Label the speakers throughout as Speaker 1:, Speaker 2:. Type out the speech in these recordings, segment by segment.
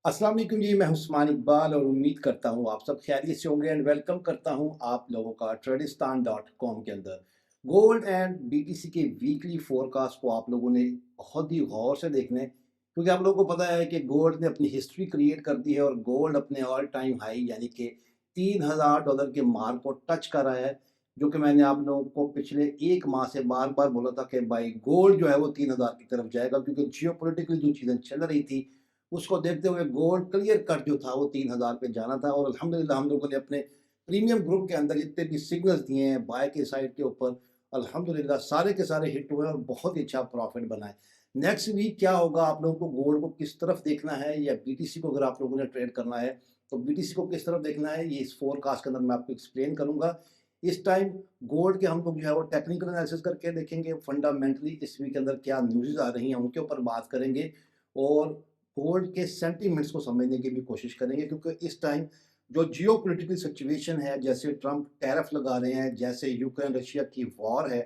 Speaker 1: अस्सलाम वालेकुम जी, मैं उस्मान इकबाल और उम्मीद करता हूँ आप सब खैरियत से होंगे एंड वेलकम करता हूँ आप लोगों का ट्रेडिस्तान.com के अंदर। गोल्ड एंड बीटीसी के वीकली फोरकास्ट को आप लोगों ने बहुत ही गौर से देखना है, क्योंकि आप लोगों को पता है कि गोल्ड ने अपनी हिस्ट्री क्रिएट कर दी है और गोल्ड अपने ऑल टाइम हाई यानी कि $3000 के मार्क को टच कर रहा है। जो कि मैंने आप लोगों को पिछले एक माह से बार बार बोला था कि भाई गोल्ड जो है वो 3000 की तरफ जाएगा, क्योंकि जियो पोलिटिकली जो चीज़ें चल रही थी उसको देखते हुए गोल्ड क्लियर कट जो था वो 3000 पे जाना था। और अल्हम्दुलिल्लाह हम लोगों ने अपने प्रीमियम ग्रुप के अंदर जितने भी सिग्नल्स दिए हैं बाय के साइड के ऊपर, अल्हम्दुलिल्लाह सारे के सारे हिट हुए और बहुत ही अच्छा प्रॉफिट बना है। नेक्स्ट वीक क्या होगा, आप लोगों को गोल्ड को किस तरफ देखना है या बीटीसी को अगर आप लोगों ने ट्रेड करना है तो बीटीसी को किस तरफ देखना है, ये इस फोरकास्ट के अंदर मैं आपको एक्सप्लेन करूंगा। इस टाइम गोल्ड के हम लोग जो है वो टेक्निकल एनालिसिस करके देखेंगे, फंडामेंटली इस वीक के अंदर क्या न्यूज़ आ रही हैं उनके ऊपर बात करेंगे और गोल्ड के सेंटिमेंट्स को समझने की भी कोशिश करेंगे, क्योंकि इस टाइम जो जियो पोलिटिकल सिचुएशन है, जैसे ट्रंप टैरिफ लगा रहे हैं, जैसे यूक्रेन रशिया की वॉर है,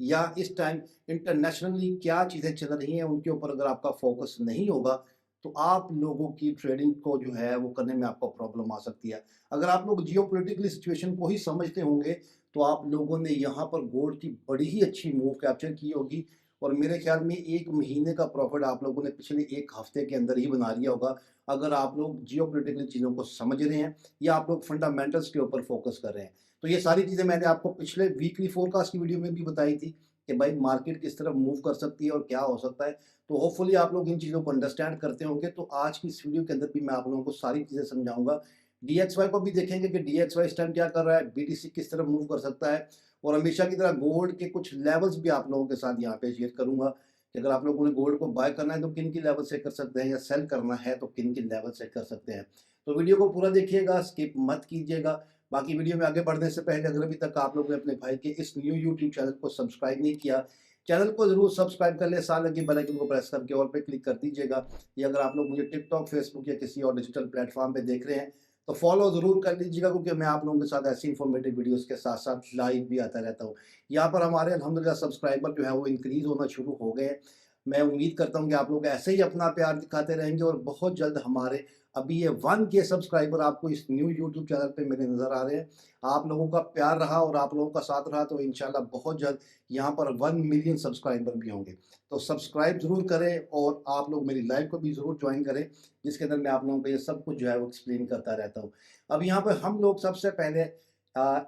Speaker 1: या इस टाइम इंटरनेशनली क्या चीज़ें चल रही हैं उनके ऊपर अगर आपका फोकस नहीं होगा तो आप लोगों की ट्रेडिंग को जो है वो करने में आपको प्रॉब्लम आ सकती है। अगर आप लोग जियो पोलिटिकली सिचुएशन को ही समझते होंगे तो आप लोगों ने यहाँ पर गोल्ड की बड़ी ही अच्छी मूव कैप्चर की होगी और मेरे ख्याल में 1 महीने का प्रॉफ़िट आप लोगों ने पिछले 1 हफ़्ते के अंदर ही बना लिया होगा, अगर आप लोग जियोपॉलिटिकल चीज़ों को समझ रहे हैं या आप लोग फंडामेंटल्स के ऊपर फ़ोकस कर रहे हैं। तो ये सारी चीज़ें मैंने आपको पिछले वीकली फ़ोरकास्ट की वीडियो में भी बताई थी कि भाई मार्केट किस तरफ मूव कर सकती है और क्या हो सकता है। तो होपफुली आप लोग इन चीज़ों को अंडरस्टैंड करते होंगे। तो आज की इस वीडियो के अंदर भी मैं आप लोगों को सारी चीज़ें समझाऊँगा। डीएक्सवाई को भी देखेंगे कि डीएक्सवाई इस टाइम क्या कर रहा है, बीटीसी किस तरफ मूव कर सकता है और हमेशा की तरह गोल्ड के कुछ लेवल्स भी आप लोगों के साथ यहाँ पे शेयर करूँगा कि अगर आप लोगों ने गोल्ड को बाय करना है तो किन की लेवल से कर सकते हैं या सेल करना है तो किन की लेवल से कर सकते हैं। तो वीडियो को पूरा देखिएगा, स्किप मत कीजिएगा। बाकी वीडियो में आगे बढ़ने से पहले अगर अभी तक आप लोगों ने अपने भाई के इस न्यू यूट्यूब चैनल को सब्सक्राइब नहीं किया, चैनल को जरूर सब्सक्राइब कर ले, साथ लगे बेल आइकन को प्रेस करके ऑल पे क्लिक कर दीजिएगा। या अगर आप लोग मुझे टिकटॉक, फेसबुक या किसी और डिजिटल प्लेटफॉर्म पे देख रहे हैं तो फॉलो ज़रूर कर लीजिएगा, क्योंकि मैं आप लोगों के साथ ऐसी इन्फॉर्मेटिव वीडियोस के साथ साथ लाइव भी आता रहता हूँ। यहाँ पर हमारे अल्हम्दुलिल्लाह सब्सक्राइबर जो है वो इंक्रीज़ होना शुरू हो गए हैं। मैं उम्मीद करता हूँ कि आप लोग ऐसे ही अपना प्यार दिखाते रहेंगे और बहुत जल्द हमारे अभी ये 1 के सब्सक्राइबर आपको इस न्यू यूट्यूब चैनल पे मेरे नज़र आ रहे हैं। आप लोगों का प्यार रहा और आप लोगों का साथ रहा तो इंशाल्लाह बहुत जल्द यहाँ पर 1 मिलियन सब्सक्राइबर भी होंगे। तो सब्सक्राइब ज़रूर करें और आप लोग मेरी लाइव को भी ज़रूर जॉइन करें, जिसके अंदर मैं आप लोगों को ये सब कुछ जो है वो एक्सप्लेन करता रहता हूँ। अब यहाँ पर हम लोग सबसे पहले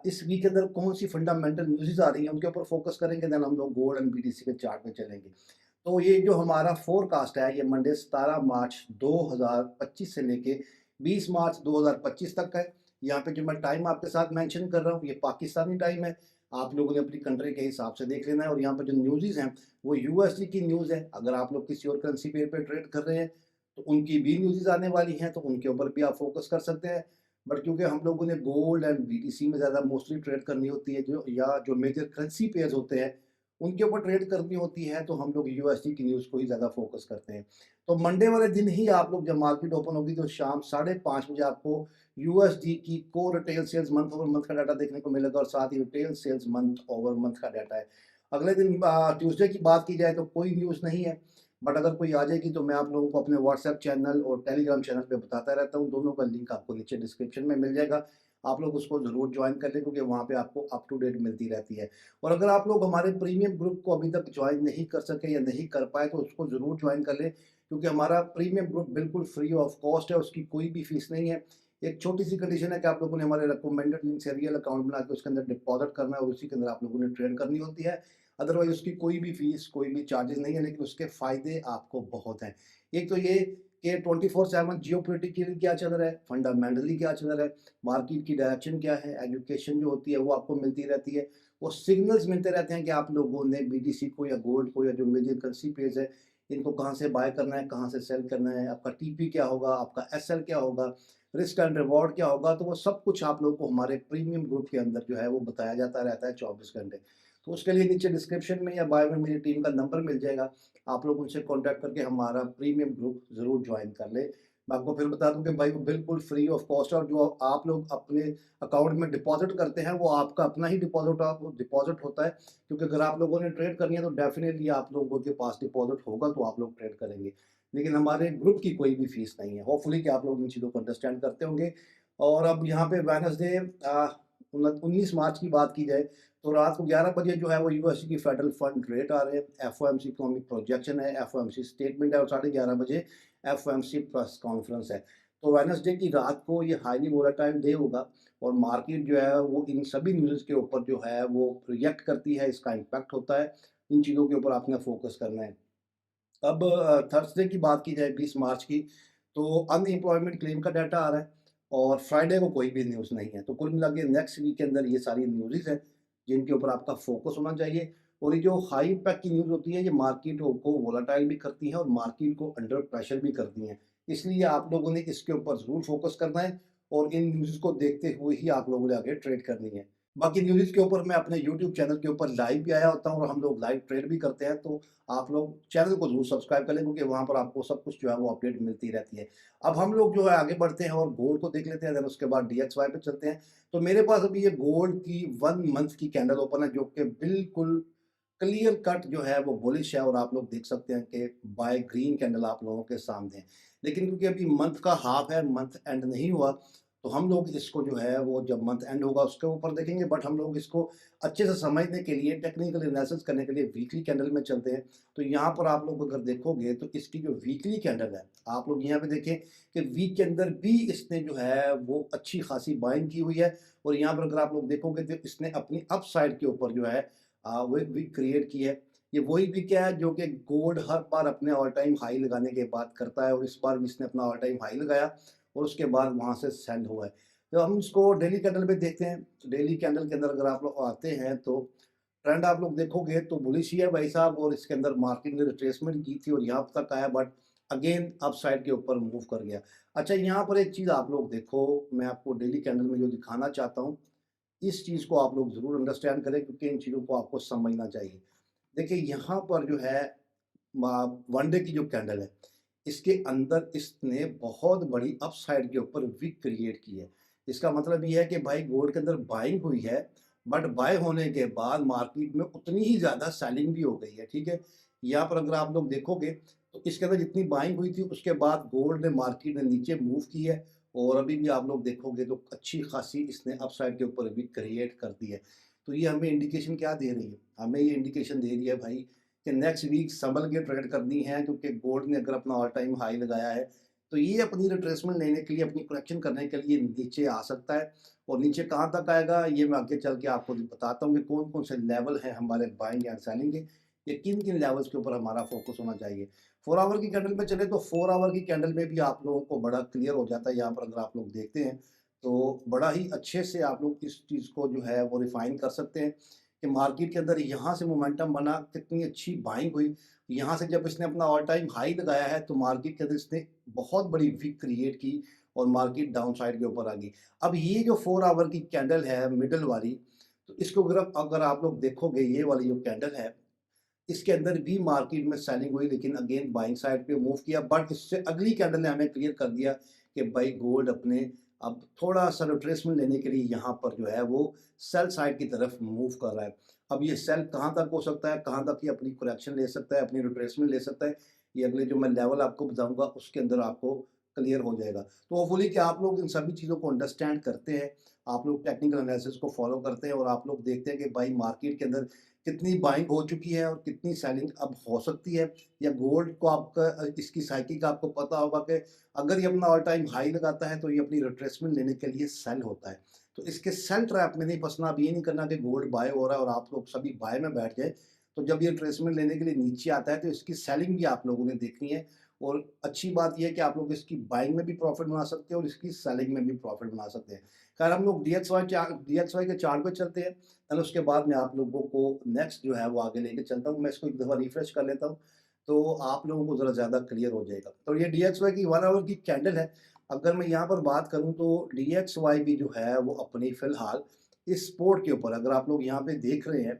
Speaker 1: इस वीक के अंदर कौन-सी फंडामेंटल न्यूज़ेज़ आ रही हैं उनके ऊपर फोकस करेंगे, देन हम लोग गोल्ड एंड बीटीसी के चार्ट पे चलेंगे। तो ये जो हमारा फोरकास्ट है ये मंडे 17 मार्च 2025 से लेके 20 मार्च 2025 तक का है। यहाँ पे जो मैं टाइम आपके साथ मेंशन कर रहा हूँ ये पाकिस्तानी टाइम है। आप लोगों ने अपनी कंट्री के हिसाब से देख लेना है और यहाँ पे जो न्यूज़ेज़ हैं वो यूएसडी की न्यूज़ है। अगर आप लोग किसी और करेंसी पेयर पे ट्रेड कर रहे हैं तो उनकी भी न्यूज़ेज़ आने वाली हैं, तो उनके ऊपर भी आप फोकस कर सकते हैं। बट क्योंकि हम लोगों ने गोल्ड एंड बीटीसी में ज़्यादा मोस्टली ट्रेड करनी होती है, जो या जो मेजर करेंसी पेयर्स होते हैं उनके ऊपर ट्रेड करनी होती है, तो हम लोग यूएसडी की न्यूज़ को ही ज़्यादा फ़ोकस करते हैं। तो मंडे वाले दिन ही आप लोग जब मार्केट ओपन होगी तो शाम 5:30 बजे आपको यूएसडी की core retail sales month over month का डाटा देखने को मिलेगा और साथ ही retail sales month over month का डाटा है। अगले दिन ट्यूसडे की बात की जाए तो कोई न्यूज़ नहीं है, बट अगर कोई आ जाएगी तो मैं आप लोगों को अपने व्हाट्सएप चैनल और टेलीग्राम चैनल पे बताता रहता हूँ। दोनों का लिंक आपको नीचे डिस्क्रिप्शन में मिल जाएगा। आप लोग उसको ज़रूर जॉइन कर लें, क्योंकि वहाँ पे आपको अप टू डेट मिलती रहती है। और अगर आप लोग हमारे प्रीमियम ग्रुप को अभी तक ज्वाइन नहीं कर सके या नहीं कर पाए तो उसको ज़रूर ज्वाइन कर लें, क्योंकि हमारा प्रीमियम ग्रुप बिल्कुल फ्री ऑफ कॉस्ट है, उसकी कोई भी फीस नहीं है। एक छोटी सी कंडीशन है कि आप लोगों ने हमारे रिकमेंडेड लिंक से रियल अकाउंट बना के उसके अंदर डिपॉजिट करना है और उसी के अंदर आप लोगों ने ट्रेड करनी होती है। अदरवाइज उसकी कोई भी फीस, कोई भी चार्जेस नहीं है, लेकिन उसके फ़ायदे आपको बहुत हैं। एक तो ये कि 24/7 जियोपॉलिटिकली क्या चल रहा है, फंडामेंटली क्या चल रहा है, मार्केट की डायरेक्शन क्या है, एजुकेशन जो होती है वो आपको मिलती रहती है। वो सिग्नल्स मिलते रहते हैं कि आप लोगों ने बीटीसी को या गोल्ड को या जो मेजर करेंसी पेयर्स है इनको कहाँ से बाय करना है, कहाँ से सेल करना है, आपका टीपी क्या होगा, आपका एसएल क्या होगा, रिस्क एंड रिवॉर्ड क्या होगा। तो वो सब कुछ आप लोगों को हमारे प्रीमियम ग्रुप के अंदर जो है वो बताया जाता रहता है 24 घंटे। तो उसके लिए नीचे डिस्क्रिप्शन में या बायो में मेरी टीम का नंबर मिल जाएगा। आप लोग उनसे कॉन्टैक्ट करके हमारा प्रीमियम ग्रुप ज़रूर ज्वाइन कर लें। मैं आपको फिर बता दूँ कि भाई वो बिल्कुल फ्री ऑफ कॉस्ट है और जो आप लोग अपने अकाउंट में डिपॉज़िट करते हैं वो आपका अपना ही डिपॉज़िट होता है। क्योंकि अगर आप लोगों ने ट्रेड करनी है तो डेफ़िनिटली आप लोगों के पास डिपॉज़िट होगा तो आप लोग ट्रेड करेंगे। लेकिन हमारे ग्रुप की कोई भी फीस नहीं है। होपफुली कि आप लोग इन चीज़ों को अंडरस्टैंड करते होंगे। और अब यहाँ पे वेडनेसडे 19 मार्च की बात की जाए तो रात को 11 बजे जो है वो यूएससी की फेडरल फंड रेट आ रहे हैं, एफओएमसी इकोनॉमिक प्रोजेक्शन है, एफओएमसी स्टेटमेंट है और 11:30 बजे एफओएमसी प्रेस कॉन्फ्रेंस है। तो वेडनेसडे की रात को ये हाईली वोलेटाइल डे होगा और मार्केट जो है वो इन सभी न्यूज़ के ऊपर जो है वो रिएक्ट करती है, इसका इम्पैक्ट होता है। इन चीज़ों के ऊपर आपने फोकस करना है। अब थर्सडे की बात की जाए 20 मार्च की, तो अनएम्प्लॉयमेंट क्लेम का डाटा आ रहा है और फ्राइडे को कोई भी न्यूज़ नहीं है। तो कुल मिला के नेक्स्ट वीक के अंदर ये सारी न्यूज़ेज़ हैं, जिनके ऊपर आपका फ़ोकस होना चाहिए। और ये जो हाई इम्पैक्ट की न्यूज़ होती है, ये मार्केट को वोलेटाइल भी करती हैं और मार्केट को अंडर प्रेशर भी करती हैं। इसलिए आप लोगों ने इसके ऊपर ज़रूर फ़ोकस करना है और इन न्यूज़ को देखते हुए ही आप लोगों ने आगे ट्रेड करनी है। बाकी न्यूज़ के ऊपर मैं अपने यूट्यूब चैनल के ऊपर लाइव भी आया होता हूँ और हम लोग लाइव ट्रेड भी करते हैं, तो आप लोग चैनल को ज़रूर सब्सक्राइब कर लें क्योंकि वहाँ पर आपको सब कुछ जो है वो अपडेट मिलती रहती है। अब हम लोग जो है आगे बढ़ते हैं और गोल्ड को देख लेते हैं, देन उसके बाद डीएक्सवाई पे चलते हैं। तो मेरे पास अभी ये गोल्ड की 1 मंथ की कैंडल ओपन है जो कि बिल्कुल क्लियर कट जो है वो बुलिश है और आप लोग देख सकते हैं कि बाय ग्रीन कैंडल आप लोगों के सामने है। लेकिन क्योंकि अभी मंथ का हाफ है, मंथ एंड नहीं हुआ, तो हम लोग इसको जो है वो जब मंथ एंड होगा उसके ऊपर देखेंगे, बट हम लोग इसको अच्छे से समझने के लिए टेक्निकल एनालिसिस करने के लिए वीकली कैंडल में चलते हैं। तो यहाँ पर आप लोग अगर देखोगे तो इसकी जो वीकली कैंडल है, आप लोग यहाँ पे देखें कि वीक के अंदर भी इसने जो है वो अच्छी खासी बाइंग की हुई है और यहाँ पर अगर आप लोग देखोगे तो इसने अपनी अप साइड के ऊपर जो है वो वीक क्रिएट की है। ये वही वीक है जो कि गोल्ड हर बार अपने ऑल टाइम हाई लगाने के बाद करता है और इस बार भी इसने अपना ऑल टाइम हाई लगाया और उसके बाद वहाँ से सेल हुआ है। तो हम इसको डेली कैंडल पे देखते हैं। डेली कैंडल के अंदर अगर आप लोग आते हैं तो ट्रेंड आप लोग देखोगे तो बुलिश ही है भाई साहब और इसके अंदर मार्केट ने रिट्रेसमेंट की थी और यहाँ तक आया, बट अगेन अप साइड के ऊपर मूव कर गया। अच्छा, यहाँ पर एक चीज़ आप लोग देखो, मैं आपको डेली कैंडल में जो दिखाना चाहता हूँ, इस चीज़ को आप लोग ज़रूर अंडरस्टैंड करें क्योंकि इन चीज़ों को आपको समझना चाहिए। देखिए यहाँ पर जो है वन डे की जो कैंडल है, इसके अंदर इसने बहुत बड़ी अपसाइड के ऊपर विक क्रिएट की है। इसका मतलब ये है कि भाई गोल्ड के अंदर बाइंग हुई है, बट बाय होने के बाद मार्केट में उतनी ही ज़्यादा सेलिंग भी हो गई है, ठीक है? यहाँ पर अगर आप लोग देखोगे तो इसके अंदर जितनी बाइंग हुई थी उसके बाद गोल्ड ने मार्केट ने नीचे मूव की है और अभी भी आप लोग देखोगे तो अच्छी खासी इसने अपसाइड के ऊपर विक क्रिएट कर दी है। तो ये हमें इंडिकेशन क्या दे रही है? हमें ये इंडिकेशन दे रही है भाई कि नेक्स्ट वीक संभल के ट्रेड करनी है क्योंकि गोल्ड ने अगर अपना ऑल टाइम हाई लगाया है तो ये अपनी रिट्रेसमेंट लेने के लिए, अपनी करेक्शन करने के लिए नीचे आ सकता है। और नीचे कहाँ तक आएगा ये मैं आगे चल के आपको बताता हूँ कि कौन कौन से लेवल हैं हमारे बाइंग एंड सेलिंग के, ये किन किन लेवल्स के ऊपर हमारा फोकस होना चाहिए। 4 आवर की कैंडल पे चले तो 4 आवर की कैंडल में भी आप लोगों को बड़ा क्लियर हो जाता है। यहाँ पर अगर आप लोग देखते हैं तो बड़ा ही अच्छे से आप लोग इस चीज़ को जो है वो रिफाइन कर सकते हैं कि मार्केट के अंदर यहाँ से मोमेंटम बना, कितनी अच्छी बाइंग हुई। यहाँ से जब इसने अपना ऑल टाइम हाई लगाया है तो मार्केट के अंदर इसने बहुत बड़ी विक क्रिएट की और मार्केट डाउन साइड के ऊपर आ गई। अब ये जो 4 आवर की कैंडल है मिडल वाली, तो इसको अगर अगर आप लोग देखोगे ये वाली जो कैंडल है, इसके अंदर भी मार्केट में सेलिंग हुई लेकिन अगेन बाइंग साइड पे मूव किया, बट इससे अगली कैंडल ने हमें क्लियर कर दिया कि भाई गोल्ड अपने अब थोड़ा सा रिट्रेसमेंट लेने के लिए यहाँ पर जो है वो सेल साइड की तरफ मूव कर रहा है। अब ये सेल कहाँ तक हो सकता है, कहाँ तक ये अपनी करेक्शन ले सकता है, अपनी रिट्रेसमेंट ले सकता है, ये अगले जो मैं लेवल आपको बताऊंगा उसके अंदर आपको क्लियर हो जाएगा। तो होपफुली कि आप लोग इन सभी चीज़ों को अंडरस्टैंड करते हैं, आप लोग टेक्निकल एनालिसिस को फॉलो करते हैं और आप लोग देखते हैं कि भाई मार्केट के अंदर कितनी बाइंग हो चुकी है और कितनी सेलिंग अब हो सकती है। या गोल्ड को आपका इसकी साइकिल का आपको पता होगा कि अगर ये अपना ऑल टाइम हाई लगाता है तो ये अपनी रिट्रेसमेंट लेने के लिए सेल होता है। तो इसके सेल ट्रैप में नहीं फंसना। अब ये नहीं करना कि गोल्ड बाय हो रहा है और आप लोग सभी बाय में बैठ जाए। तो जब ये रिट्रेसमेंट लेने के लिए नीचे आता है तो इसकी सेलिंग भी आप लोगों ने देखनी है और अच्छी बात यह है कि आप लोग इसकी बाइंग में भी प्रॉफिट बना सकते हैं और इसकी सेलिंग में भी प्रॉफिट बना सकते हैं। खैर हम लोग डीएक्सवाई के चार्ट पे चलते हैं, देन उसके बाद मैं आप लोगों को नेक्स्ट जो है वो आगे लेके चलता हूँ। मैं इसको एक दफ़ा रिफ्रेश कर लेता हूँ, तो आप लोगों को ज़रा ज़्यादा क्लियर हो जाएगा। तो ये डीएक्सवाई की 1 आवर की कैंडल है। अगर मैं यहाँ पर बात करूँ तो डीएक्सवाई भी जो है वो अपनी फ़िलहाल इस सपोर्ट के ऊपर, अगर आप लोग यहाँ पे देख रहे हैं,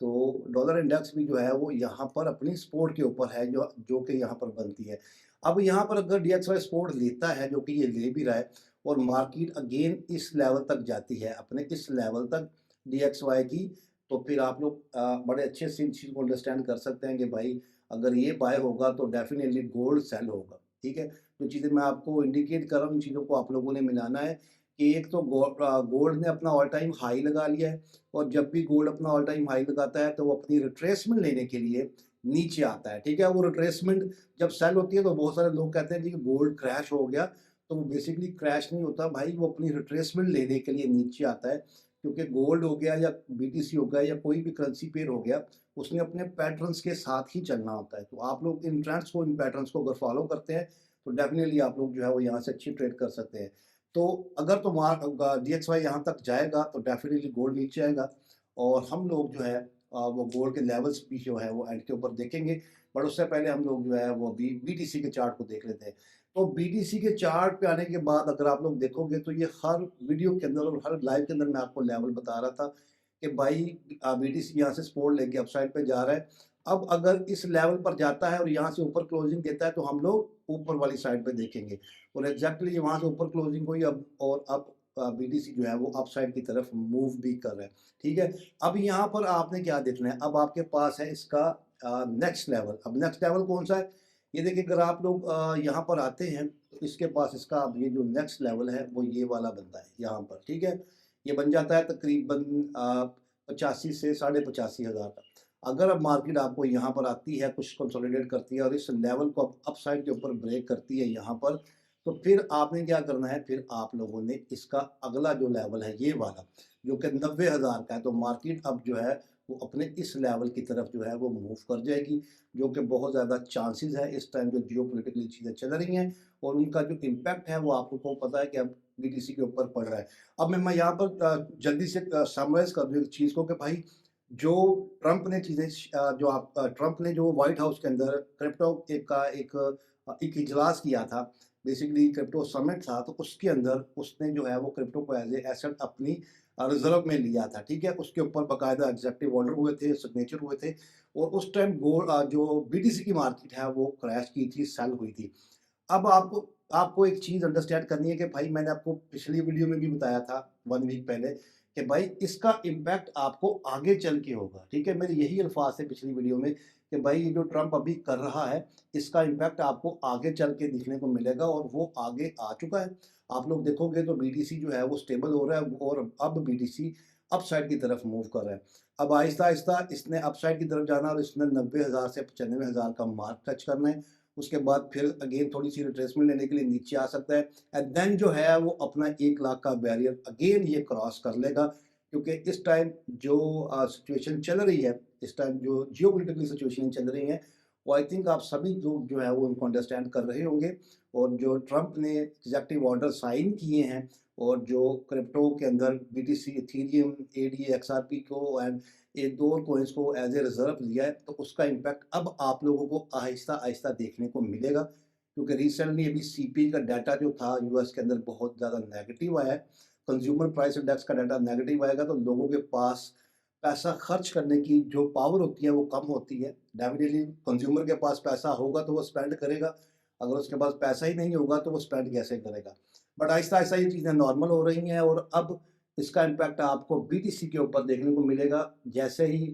Speaker 1: तो डॉलर इंडेक्स भी जो है वो यहाँ पर अपनी सपोर्ट के ऊपर है जो जो कि यहाँ पर बनती है। अब यहाँ पर अगर डीएक्सवाई सपोर्ट लेता है, जो कि ये ले भी रहा है, और मार्केट अगेन इस लेवल तक जाती है, अपने इस लेवल तक डीएक्सवाई की, तो फिर आप लोग बड़े अच्छे से इन चीज़ को अंडरस्टैंड कर सकते हैं कि भाई अगर ये बाय होगा तो डेफिनेटली गोल्ड सेल होगा, ठीक है। जो चीज़ें मैं आपको इंडिकेट कर रहा हूँ, उन चीज़ों को आप लोगों ने मिलाना है कि एक तो गोल्ड ने अपना ऑल टाइम हाई लगा लिया है, और जब भी गोल्ड अपना ऑल टाइम हाई लगाता है तो वो अपनी रिट्रेसमेंट लेने के लिए नीचे आता है, ठीक है। वो रिट्रेसमेंट जब सेल होती है तो बहुत सारे लोग कहते हैं जी कि गोल्ड क्रैश हो गया, तो वो बेसिकली क्रैश नहीं होता भाई, वो अपनी रिट्रेसमेंट लेने के लिए नीचे आता है, क्योंकि गोल्ड हो गया या बीटीसी हो गया या कोई भी करेंसी पेयर हो गया, उसने अपने पैटर्न्स के साथ ही चलना होता है। तो आप लोग इन ट्रेंड्स को, इन पैटर्न्स को अगर फॉलो करते हैं तो डेफिनेटली आप लोग जो है वो यहाँ से अच्छी ट्रेड कर सकते हैं। तो अगर तो मार्क DXY यहाँ तक जाएगा तो डेफिनेटली गोल्ड नीचे आएगा, और हम लोग जो है वो गोल्ड के लेवल्स भी जो है वो एंड के ऊपर देखेंगे। बट उससे पहले हम लोग जो है वो अभी बीटीसी के चार्ट को देख लेते हैं। तो बीटीसी के चार्ट पे आने के बाद अगर आप लोग देखोगे तो ये हर वीडियो के अंदर और हर लाइव के अंदर मैं आपको लेवल बता रहा था कि भाई बीटीसी यहाँ से सपोर्ट लेके अपसाइड पे जा रहा है। अब अगर इस लेवल पर जाता है और यहाँ से ऊपर क्लोजिंग देता है तो हम लोग ऊपर वाली साइड पे देखेंगे, और एग्जैक्टली वहाँ से ऊपर क्लोजिंग हुई अब, और अब बीटीसी जो है वो अपसाइड की तरफ मूव भी कर रहा है, ठीक है। अब यहाँ पर आपने क्या देखना है, अब आपके पास है इसका नेक्स्ट लेवल। अब नेक्स्ट लेवल कौन सा है, ये देखिए अगर आप लोग यहाँ पर आते हैं तो इसके पास इसका अब ये जो नेक्स्ट लेवल है वो ये वाला बनता है यहाँ पर, ठीक है। ये बन जाता है तकरीबन 85 से 85,500 का। अगर अब मार्केट आपको यहाँ पर आती है, कुछ कंसोलिडेट करती है और इस लेवल को अप साइड के ऊपर ब्रेक करती है यहाँ पर, तो फिर आपने क्या करना है, फिर आप लोगों ने इसका अगला जो लेवल है ये वाला, जो कि 90,000 का है, तो मार्केट अब जो है वो अपने इस लेवल की तरफ जो है वो मूव कर जाएगी, जो कि बहुत ज़्यादा चांसेस है इस टाइम जो जियोपॉलिटिकली चीज़ें चल रही हैं, और उनका जो इम्पैक्ट है वो आप लोगों को पता है कि अब बीटीसी के ऊपर पड़ रहा है। अब मैं यहाँ पर जल्दी से समराइज़ कर दूँ एक चीज़ को कि भाई जो ट्रंप ने चीज़ें जो आप ट्रंप ने जो व्हाइट हाउस के अंदर क्रिप्टो एक इजलास किया था, बेसिकली क्रिप्टो समिट था, तो उसके अंदर उसने जो है वो क्रिप्टो को एज ए एसेट अपनी रिजर्व में लिया था, ठीक है। उसके ऊपर बाकायदा एग्जेक्टिव ऑर्डर हुए थे, सिग्नेचर हुए थे, और उस टाइम जो बीटीसी की मार्केट है वो क्रैश की थी, सेल हुई थी। अब आपको आपको एक चीज़ अंडरस्टैंड करनी है कि भाई मैंने आपको पिछली वीडियो में भी बताया था 1 वीक पहले कि भाई इसका इम्पैक्ट आपको आगे चल के होगा, ठीक है। मेरे यही अल्फाज थे पिछली वीडियो में कि भाई ये जो ट्रंप अभी कर रहा है, इसका इम्पैक्ट आपको आगे चल के दिखने को मिलेगा, और वो आगे आ चुका है। आप लोग देखोगे तो बीटीसी जो है वो स्टेबल हो रहा है, और अब बीटीसी अपसाइड की तरफ मूव कर रहा है। अब आहिस्ता-आहिस्ता इसने अपसाइड की तरफ जाना, और इसने 90,000 से 95,000 का मार्क टच करना है। उसके बाद फिर अगेन थोड़ी-सी रिट्रेसमेंट लेने के लिए नीचे आ सकता है, एंड देन जो है वो अपना 1 लाख का बैरियर अगेन ये क्रॉस कर लेगा, क्योंकि इस टाइम जो सिचुएशन चल रही है, इस टाइम जो जियोपॉलिटिकल सिचुएशन चल रही है, वो आई थिंक आप सभी लोग जो है वो उनको अंडरस्टैंड कर रहे होंगे, और जो ट्रंप ने एग्जेक्टिव ऑर्डर साइन किए हैं, और जो क्रिप्टो के अंदर बीटीसी, इथेरियम, एडीए, एक्सआरपी को एंड ये 2 कॉइन्स को एज ए रिजर्व लिया है, तो उसका इम्पैक्ट अब आप लोगों को आहिस्ता-आहिस्ता देखने को मिलेगा, क्योंकि रिसेंटली अभी सीपीआई का डाटा जो था यूएस के अंदर बहुत ज़्यादा नेगेटिव आया है। कंज्यूमर प्राइस इंडेक्स का डाटा नेगेटिव आएगा तो लोगों के पास पैसा खर्च करने की जो पावर होती है वो कम होती है। डेफिनिटली कंज्यूमर के पास पैसा होगा तो वो स्पेंड करेगा, अगर उसके पास पैसा ही नहीं होगा तो वो स्पेंड कैसे करेगा। बट आहिस्ता-आहिस्ता ये चीज़ें नॉर्मल हो रही हैं, और अब इसका इम्पैक्ट आपको बीटीसी के ऊपर देखने को मिलेगा। जैसे ही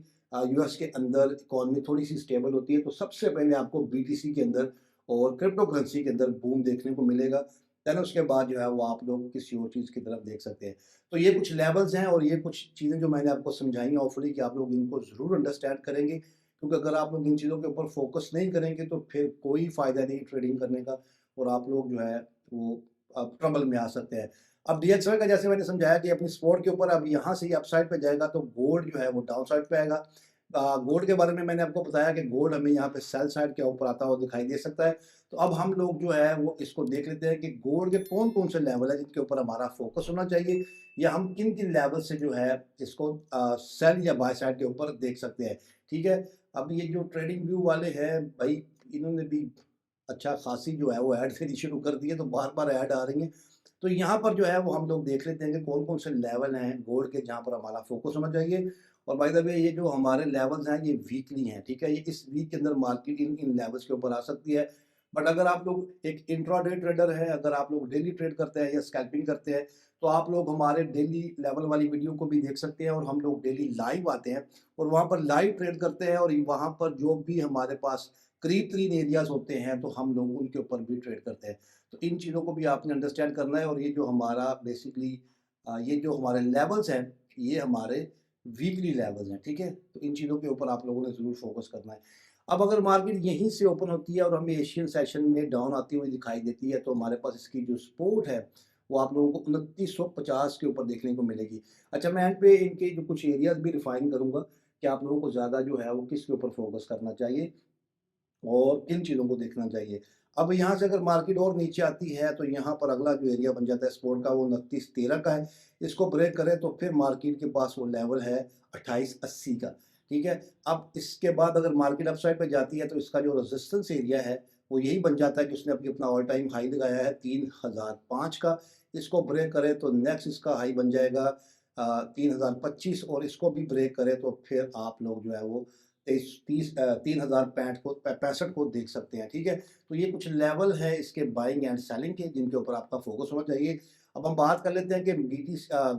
Speaker 1: यूएस के अंदर इकॉनमी थोड़ी-सी स्टेबल होती है, तो सबसे पहले आपको बीटीसी के अंदर और क्रिप्टो करेंसी के अंदर बूम देखने को मिलेगा। देन उसके बाद जो है वो आप लोग किसी और चीज़ की तरफ देख सकते हैं। तो ये कुछ लेवल्स हैं, और ये कुछ चीज़ें जो मैंने आपको समझाई हैं होपफुली कि आप लोग इनको ज़रूर अंडरस्टैंड करेंगे, क्योंकि अगर आप लोग इन चीज़ों के ऊपर फोकस नहीं करेंगे तो फिर कोई फ़ायदा नहीं ट्रेडिंग करने का, और आप लोग जो है वो ट्रबल में आ सकते हैं। अब डीएक्सवाई का जैसे मैंने समझाया कि अपनी सपोर्ट के ऊपर अब यहाँ से ही अपसाइड पे जाएगा, तो गोल्ड जो है वो डाउन साइड पे आएगा। गोल्ड के बारे में मैंने आपको बताया कि गोल्ड हमें यहाँ पे सेल साइड के ऊपर आता हुआ दिखाई दे सकता है। तो अब हम लोग जो है वो इसको देख लेते हैं कि गोल्ड के कौन-कौन से लेवल है जिनके ऊपर हमारा फोकस होना चाहिए, या हम किन-किन लेवल से जो है इसको सेल या बाय साइड के ऊपर देख सकते हैं, ठीक है। अब ये जो ट्रेडिंग व्यू वाले हैं भाई, इन्होंने भी अच्छा खासी जो है वो ऐड देनी शुरू कर दी है, तो बार-बार ऐड आ रही हैं। तो यहाँ पर जो है वो हम लोग देख लेते हैं कि कौन-कौन से लेवल हैं गोल्ड के जहाँ पर हमारा फोकस होना चाहिए। और बाय द वे ये जो हमारे लेवल्स हैं ये वीकली हैं, ठीक है? ये इस वीक के अंदर मार्केट इन इन लेवल्स के ऊपर आ सकती है। बट अगर आप लोग एक इंट्राडे ट्रेडर हैं, अगर आप लोग डेली ट्रेड करते हैं या स्कैल्पिंग करते हैं, तो आप लोग हमारे डेली लेवल वाली वीडियो को भी देख सकते हैं, और हम लोग डेली लाइव आते हैं और वहाँ पर लाइव ट्रेड करते हैं, और वहाँ पर जो भी हमारे पास करीब तरीन एरियाज़ होते हैं तो हम लोग उनके ऊपर भी ट्रेड करते हैं। तो इन चीज़ों को भी आपने अंडरस्टैंड करना है और ये जो हमारा बेसिकली ये जो हमारे लेवल्स हैं, ये हमारे वीकली लेवल्स हैं, ठीक है? तो इन चीज़ों के ऊपर आप लोगों ने ज़रूर फ़ोकस करना है। अब अगर मार्केट यहीं से ओपन होती है और हमें एशियन सेशन में डाउन आती हुई दिखाई देती है, तो हमारे पास इसकी जो सपोर्ट है, वो आप लोगों को 2950 के ऊपर देखने को मिलेगी। अच्छा, मैं एंड पे इनके जो कुछ एरियाज़ भी रिफ़ाइन करूँगा कि आप लोगों को ज़्यादा जो है वो किसके ऊपर फ़ोकस करना चाहिए और किन चीज़ों को देखना चाहिए। अब यहाँ से अगर मार्केट और नीचे आती है तो यहाँ पर अगला जो एरिया बन जाता है सपोर्ट का वो 2913 का है। इसको ब्रेक करे तो फिर मार्केट के पास वो लेवल है 2880 का, ठीक है? अब इसके बाद अगर मार्केट अपसाइड पे जाती है तो इसका जो रेजिस्टेंस एरिया है वो यही बन जाता है कि उसने अभी अपना ऑल टाइम हाई लगाया है 3005 का। इसको ब्रेक करे तो नेक्स्ट इसका हाई बन जाएगा 3025 और इसको भी ब्रेक करे तो फिर आप लोग जो है वो 3065 को 65 को देख सकते हैं, ठीक है? तो ये कुछ लेवल है इसके बाइंग एंड सेलिंग के जिनके ऊपर आपका फोकस होना चाहिए। अब हम बात कर लेते हैं कि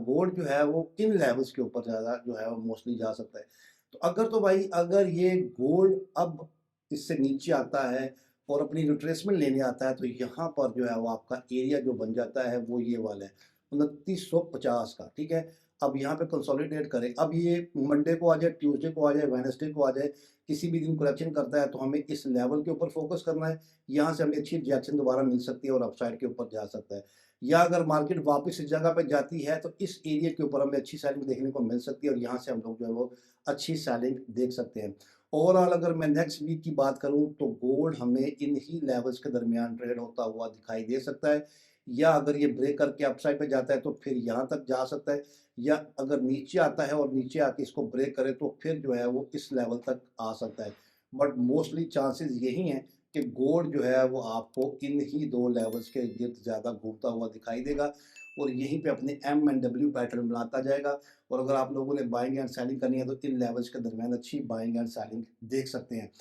Speaker 1: गोल्ड जो है वो किन लेवल्स के ऊपर ज़्यादा जो है वो मोस्टली जा सकता है। तो अगर तो भाई अगर ये गोल्ड अब इससे नीचे आता है और अपनी रिट्रेसमेंट लेने आता है तो यहाँ पर जो है वो आपका एरिया जो बन जाता है वो ये वाला है 2950 का, ठीक है? अब यहाँ पे कंसोलिडेट करें, अब ये मंडे को आ जाए, ट्यूसडे को आ जाए, वेडनेसडे को आ जाए, किसी भी दिन करेक्शन करता है तो हमें इस लेवल के ऊपर फोकस करना है। यहाँ से हमें अच्छी रिजेक्शन दोबारा मिल सकती है और अपसाइड के ऊपर जा सकता है। या अगर मार्केट वापस इस जगह पे जाती है तो इस एरिया के ऊपर हमें अच्छी सेलिंग देखने को मिल सकती है और यहाँ से हम लोग जो है वो अच्छी सेलिंग देख सकते हैं। ओवरऑल अगर मैं नेक्स्ट वीक की बात करूँ तो गोल्ड हमें इन ही लेवल्स के दरमियान ट्रेड होता हुआ दिखाई दे सकता है, या अगर ये ब्रेक करके अपसाइड पे जाता है तो फिर यहाँ तक जा सकता है, या अगर नीचे आता है और नीचे आके इसको ब्रेक करे तो फिर जो है वो इस लेवल तक आ सकता है। बट मोस्टली चांसेस यही हैं कि गोल्ड जो है वो आपको इन ही 2 लेवल्स के इर्द ज़्यादा घूमता हुआ दिखाई देगा और यहीं पे अपने एम एंड डब्ल्यू पैटर्न बनाता जाएगा। और अगर आप लोगों ने बाइंग एंड सेलिंग करनी है तो इन लेवल्स के दरमियान अच्छी बाइंग एंड सेलिंग देख सकते हैं।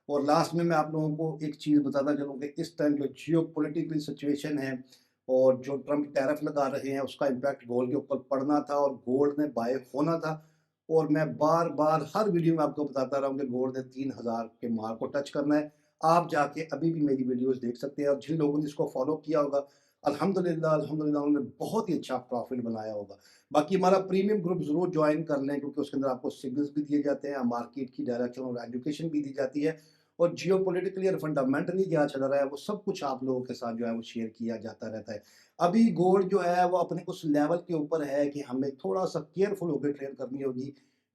Speaker 1: और लास्ट में मैं आप लोगों को एक चीज़ बताता चलूँ कि इस टाइम जो जियोपॉलिटिकल सिचुएशन है और जो ट्रम्प टैरिफ लगा रहे हैं उसका इम्पैक्ट गोल्ड के ऊपर पड़ना था और गोल्ड ने बाय होना था। और मैं बार-बार हर वीडियो में आपको बताता रहा हूँ कि गोल्ड ने 3000 के मार्क को टच करना है। आप जाके अभी भी मेरी वीडियोज़ देख सकते हैं और जिन लोगों ने इसको फ़ॉलो किया होगा, अल्हम्दुलिल्लाह उन्होंने बहुत ही अच्छा प्रॉफ़िट बनाया होगा। बाकी हमारा प्रीमियम ग्रुप ज़रूर जॉइन कर लें क्योंकि उसके अंदर आपको सिग्नल्स भी दिए जाते हैं, मार्केट की डायरेक्शन और एजुकेशन भी दी जाती है और जियोपॉलिटिकली और फंडामेंटली क्या चल रहा है वो सब कुछ आप लोगों के साथ जो है वो शेयर किया जाता रहता है। अभी गोल्ड जो है वो अपने उस लेवल के ऊपर है कि हमें थोड़ा-सा केयरफुल होकर ट्रेड करनी होगी,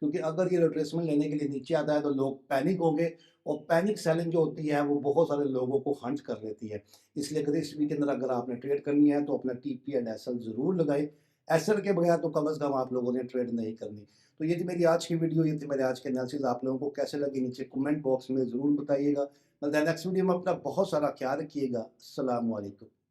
Speaker 1: क्योंकि अगर ये रिट्रेसमेंट लेने के लिए नीचे आता है तो लोग पैनिक होंगे और पैनिक सेलिंग जो होती है वो बहुत सारे लोगों को हंट कर लेती है। इसलिए अगर इस वीक के अंदर अगर आपने ट्रेड करनी है तो अपना टीपी एंड एसएल ज़रूर लगाएँ। एसएल के बगैर तो कम से कम आप लोगों ने ट्रेड नहीं करनी। तो ये थी मेरी आज की वीडियो, ये थी मेरे आज के एनालिसिस। आप लोगों को कैसे लगी नीचे कमेंट बॉक्स में ज़रूर बताइएगा। मिलते हैं नेक्स्ट वीडियो में। अपना बहुत सारा ख्याल रखिएगा। अस्सलाम वालेकुम।